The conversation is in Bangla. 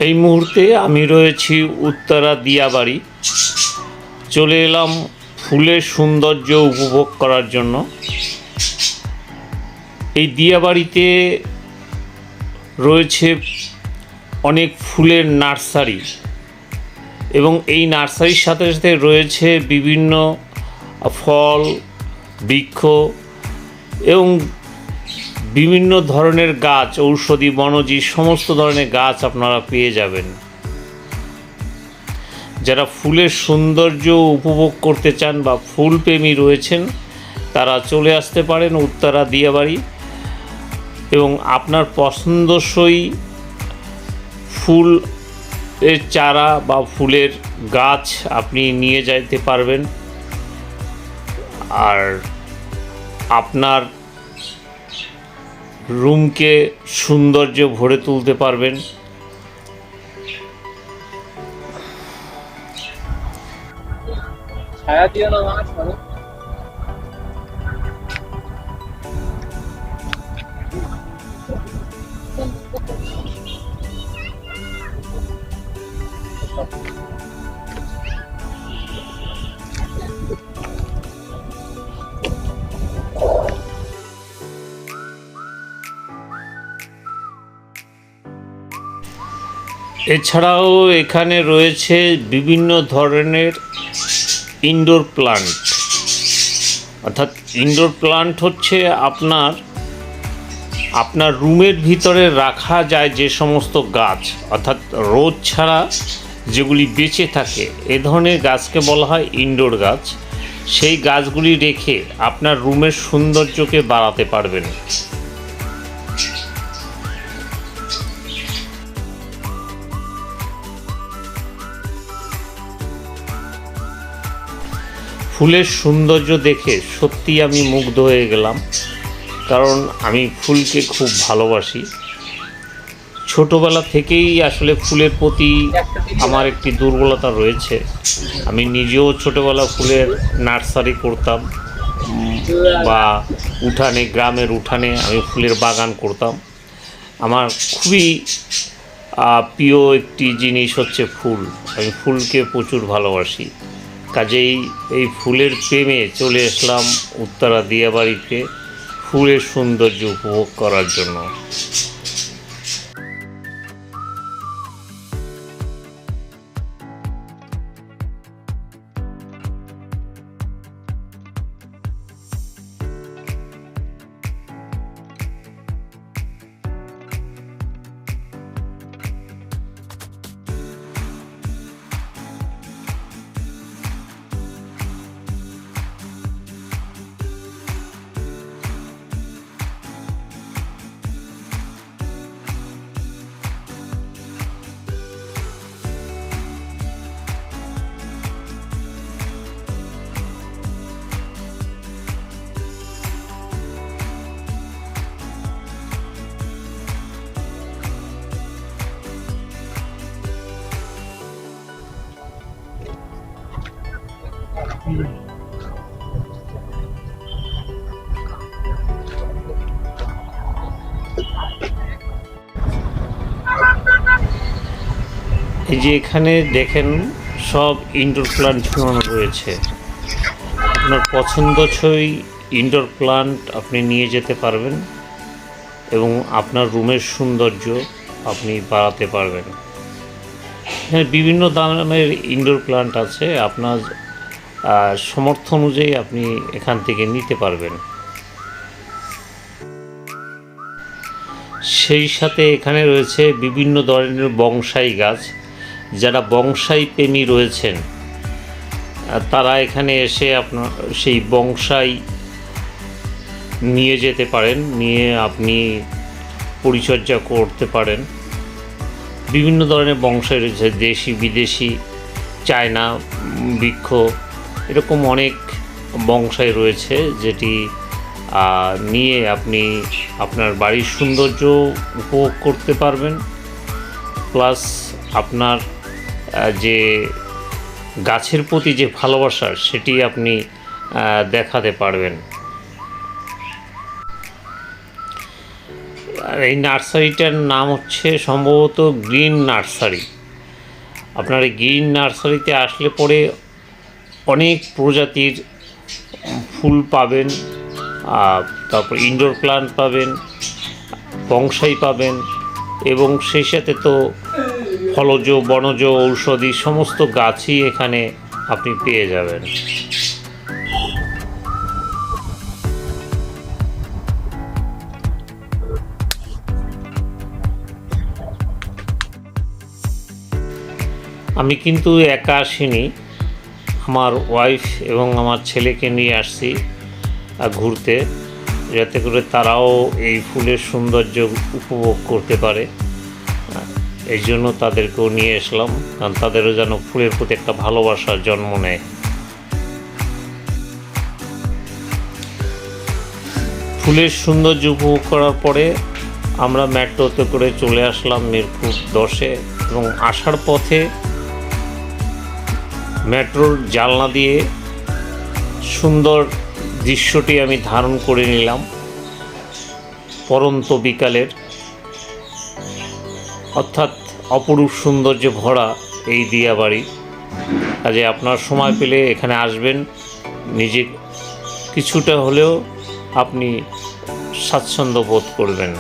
এই মুহূর্তে আমি রয়েছি উত্তরা দিয়াবাড়ি। চলে এলাম ফুলের সৌন্দর্য উপভোগ করার জন্য। এই দিয়াবাড়িতে রয়েছে অনেক ফুলের নার্সারি এবং এই নার্সারির সাথে সাথে রয়েছে বিভিন্ন ফল, বৃক্ষ এবং বিভিন্ন ধরনের গাছ, ঔষধি, বনজি সমস্ত ধরনের গাছ আপনারা পেয়ে যাবেন। যারা ফুলের সৌন্দর্য উপভোগ করতে চান বা ফুলপ্রেমী রয়েছেন তারা চলে আসতে পারেন উত্তরা দিয়াবাড়ি এবং আপনার পছন্দসই ফুলের চারা বা ফুলের গাছ আপনি নিয়ে যেতে পারবেন আর আপনার রুমকে সৌন্দর্য ভরে তুলতে পারবেন। ছায়া দিও না মাছ মানে এছাড়াও এখানে রয়েছে বিভিন্ন ধরনের ইনডোর প্লান্ট। অর্থাৎ ইনডোর প্লান্ট হচ্ছে আপনার রুমের ভিতরে রাখা যায় যে সমস্ত গাছ, অর্থাৎ রোদ ছাড়া যেগুলি বেঁচে থাকে এ ধরনের গাছকে বলা হয় ইনডোর গাছ। সেই গাছগুলি রেখে আপনার রুমের সৌন্দর্যকে বাড়াতে পারবেন। ফুলের সৌন্দর্য দেখে সত্যি আমি মুগ্ধ হয়ে গেলাম, কারণ আমি ফুলকে খুব ভালোবাসি। ছোটোবেলা থেকেই আসলে ফুলের প্রতি আমার একটি দুর্বলতা রয়েছে। আমি নিজেও ছোটোবেলা ফুলের নার্সারি করতাম বা গ্রামের উঠানে আমি ফুলের বাগান করতাম। আমার খুবই প্রিয় একটি জিনিস হচ্ছে ফুল। আমি ফুলকে প্রচুর ভালোবাসি। কাজেই এই ফুলের প্রেমে চলে আসলাম উত্তরা দিয়াবাড়িতে ফুলের সৌন্দর্য উপভোগ করার জন্য। এই যে এখানে দেখেন সব ইনডোর প্লান্ট ঝুলানো রয়েছে। আপনার পছন্দসই ইনডোর প্লান্ট আপনি নিয়ে যেতে পারবেন এবং আপনার রুমের সৌন্দর্য আপনি বাড়াতে পারবেন। এখানে বিভিন্ন দামের ইনডোর প্লান্ট আছে, আপনার সামর্থ্য অনুযায়ী আপনি এখান থেকে নিতে পারবেন। সেই সাথে এখানে রয়েছে বিভিন্ন ধরনের বংসাই গাছ। যারা বংসাই প্রেমী রয়েছেন তারা এখানে এসে আপনার সেই বংসাই নিয়ে যেতে পারেন, নিয়ে আপনি পরিচর্যা করতে পারেন। বিভিন্ন ধরনের বংসাই রয়েছে, দেশি বিদেশি, চায়না বৃক্ষ, এরকম অনেক বংসাই রয়েছে যেটি নিয়ে আপনি আপনার বাড়ির সৌন্দর্য উপভোগ করতে পারবেন, প্লাস আপনার যে গাছের প্রতি যে ভালোবাসা সেটি আপনি দেখাতে পারবেন। আর এই নার্সারিটার নাম হচ্ছে সম্ভবত গ্রিন নার্সারি। আপনার এই গ্রিন নার্সারিতে আসলে পরে অনেক প্রজাতির ফুল পাবেন, তারপর ইনডোর প্লান্ট পাবেন, বংসাই পাবেন, এবং সেই সাথে তো ফলজ বনজ ঔষধি সমস্ত গাছই এখানে আপনি পেয়ে যাবেন। আমি কিন্তু একা আসিনি, আমার ওয়াইফ এবং আমার ছেলেকে নিয়ে আসছি ঘুরতে, যাতে করে তারাও এই ফুলের সৌন্দর্য উপভোগ করতে পারে। এই জন্য তাদেরকেও নিয়ে আসলাম, কারণ তাদেরও যেন ফুলের প্রতি একটা ভালোবাসার জন্ম নেয়। ফুলের সৌন্দর্য উপভোগ করার পরে আমরা মেট্রোতে করে চলে আসলাম মিরপুর 10-এ, এবং আসার পথে মেট্রোর জানলা দিয়ে সুন্দর দৃশ্যটি আমি ধারণ করে নিলাম। পরন্ত বিকালের, অর্থাৎ অপরূপ সৌন্দর্যে ভরা এই দিয়াবাড়ি। কাজে আপনার সময় পেলে এখানে আসবেন, নিজে কিছুটা হলেও আপনি স্বাচ্ছন্দ্য বোধ করবেন।